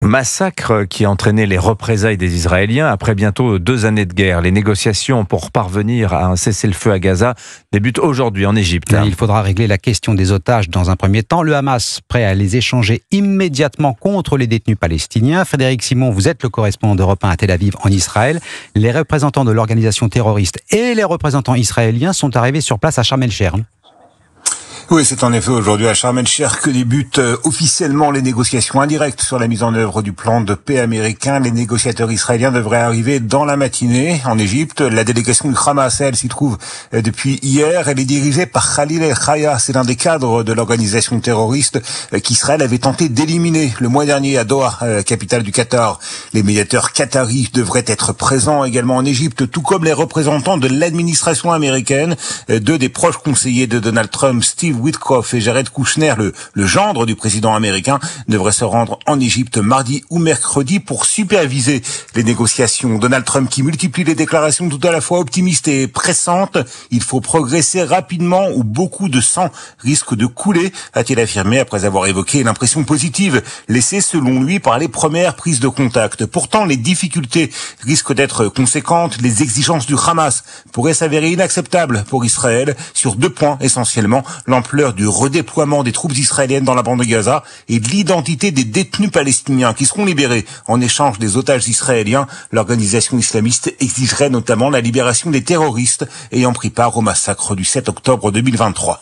Massacre qui a entraîné les représailles des Israéliens après bientôt 2 années de guerre. Les négociations pour parvenir à un cessez-le-feu à Gaza débutent aujourd'hui en Égypte. Il faudra régler la question des otages dans un premier temps. Le Hamas prêt à les échanger immédiatement contre les détenus palestiniens. Frédéric Simon, vous êtes le correspondant d'Europe 1 à Tel Aviv en Israël. Les représentants de l'organisation terroriste et les représentants israéliens sont arrivés sur place à Sharm el-Sheikh. Oui, c'est en effet aujourd'hui à Sharm el-Sheikh que débutent officiellement les négociations indirectes sur la mise en œuvre du plan de paix américain. Les négociateurs israéliens devraient arriver dans la matinée en Égypte. La délégation du Hamas, elle s'y trouve depuis hier. Elle est dirigée par Khalil El-Khaya. C'est l'un des cadres de l'organisation terroriste qu'Israël avait tenté d'éliminer le mois dernier à Doha, capitale du Qatar. Les médiateurs qataris devraient être présents également en Égypte, tout comme les représentants de l'administration américaine. Deux des proches conseillers de Donald Trump, Steve Witkoff et Jared Kushner, le gendre du président américain, devraient se rendre en Égypte mardi ou mercredi pour superviser les négociations. Donald Trump qui multiplie les déclarations tout à la fois optimistes et pressantes. Il faut progresser rapidement ou beaucoup de sang risque de couler, a-t-il affirmé après avoir évoqué l'impression positive laissée selon lui par les premières prises de contact. Pourtant, les difficultés risquent d'être conséquentes. Les exigences du Hamas pourraient s'avérer inacceptables pour Israël sur 2 points essentiellement: l'ampleur du redéploiement des troupes israéliennes dans la bande de Gaza et de l'identité des détenus palestiniens qui seront libérés en échange des otages israéliens. L'organisation islamiste exigerait notamment la libération des terroristes ayant pris part au massacre du 7 octobre 2023.